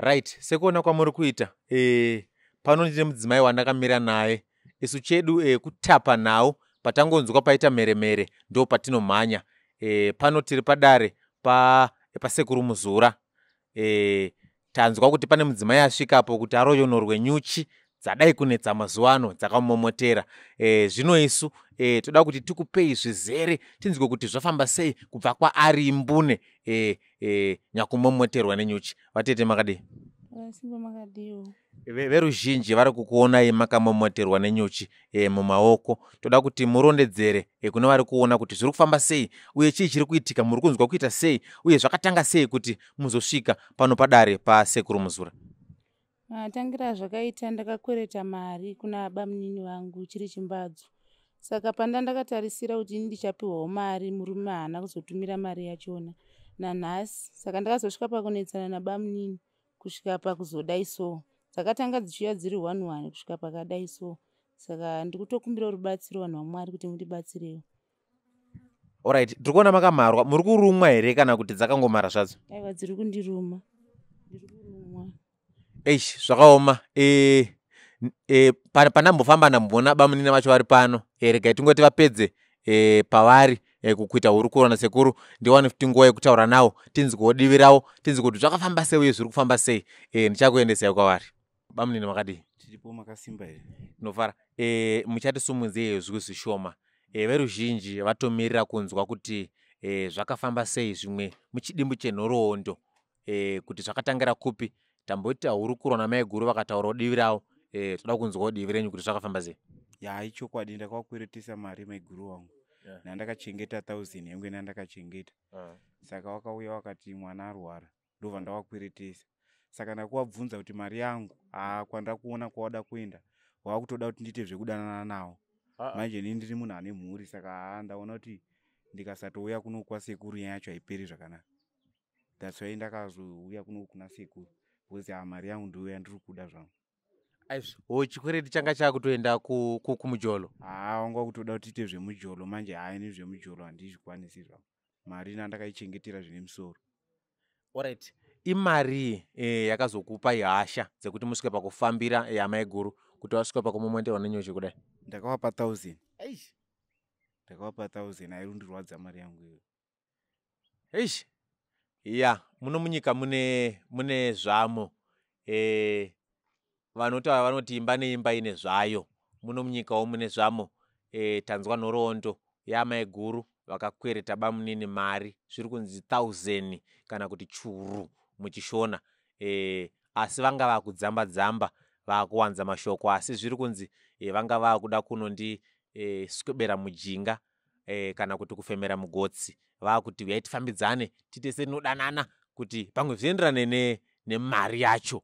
Right, sekuona kwamuri kuita. Pano ndine mudzimai wandakamira naye. Isu chedu kutapa nawo patangonzwa paita mheremhere ndo patinomhanya. Pano tiri padare pasekuru Muzura. Tanzwa kuti pane mudzimai asvikapo kuti aroyonorwe nyuchi dzadai kunetsa mazuva ano dzakamomotera. Zvino isu toda kuti tikupei zvizere tinzwe kuti zvafamba sei kubva kwaari mbune nyakumomoterwa nenyuchi. Vatete makadii? Simba makadiwo. Veruzhinji vari kukuonai makamomoterwa nenyuchi mumaoko. Toda kuti murondedzere kune vari kuona kuti zviri kufamba sei uye chii chiri kuitika, muri kunzwa kuita sei uye zvakatanga sei kuti muzosvika pano padare pasekuru Muzura. Tangira zvakaita ndakakwereta mari kuna abamunini vangu chiri chimbadzo. Saka pandandakatarisira kuti ndichapiwawo mari, murume haana kuzotumira mari yachona nanhasi. Saka ndakazosvika pakunetsana nabamunini kusvika pakuzodai so. Dzakatanga dzichiuya dziri 1-1 kusvika pakadai so. Saka ndikutokumbira rubatsiro vanhu vaMwari kuti mundibatsirewo. Alright, tiri kuona makamharwa. Muri kurumwa here kana kuti dzakangomara zvadzo? Aiwa, dziri kundiruma. Ndiri kurumwa. Zvakaoma. Pandambofamba ndamboona bamunini vacho vari pano. Regai tingoti vapedze pavari kukuita hurukuro nasekuru ndiwane futi nguva yekutaura navo tinzwewo divi ravo, tinzwe kuti zvakafamba sei uye zviri kufamba sei. Ndichakuendesai kwavari. Bamunini makadii? Tiripo makasimba here. Nofara. Muchatisumudzei zviwi zvishoma. Veruzhinji vatomirira kunzwa kuti zvakafamba sei zvimwe muchidimbu chenhoroondo, kuti zvakatangira kupi. Tamboita hurukuro namai guru vakataurawo divi ravo. Toda kunzwawo divi renyu kuti zvakafamba sei. Ichokwadi ndakakweretesa mari maiguru wangu. Nandakachengeta 1000 yangu nandakachengeta. Saka wakauya wakati mwana arwara ndobva ndawakweretesa. Saka ndakuvabvunza kuti mari yangu kwandakuona kwawada kuenda wakutoda kuti ndiite zvekudanana nawo. Manje ini ndiri munhu ane mhuri, saka ndaona kuti ndikasatouya kuno kwasekuru yacho haiperi zvakanaka. That's why ndakazouya kuno kuna sekuru. Kuzi mari yangu ndiyo yandiri kuda zvangu. Chikwereti changa chakutoenda kumujolo. Wanga kutoda kuti tiite zvemujolo, manje ini zvemujolo handizvikwanisi zvangu. Mari ndakayichengetera zvine musoro. Alright. Imari yakazokupa hasha dzekuti musvike pakufambira yamai guru kuti wasvike pakumomoterwa nenyuchi kudai? Ndakavapa 1000. Ndakavapa 1000 airundirwadza mari yangu iyo. Muno munyika mune zvamo. Vanotaura vanoti imba neimba ine zvayo. Muno munyikawo mune zvamo. Tanzwa nhoroondo yamai guru vakakwereta bamunini mari zviri kunzi 1000 kana kuti churu muchishona. Asi vanga vakudzamba dzamba vakuwanza mashoko, asi zviri kunzi vanga vakuda kunondi swebera mujinga kana kuti kufemera mugotsi. Vakuti uyai tifambidzane tiite senodanana kuti pamwe zvienderane nemari yacho.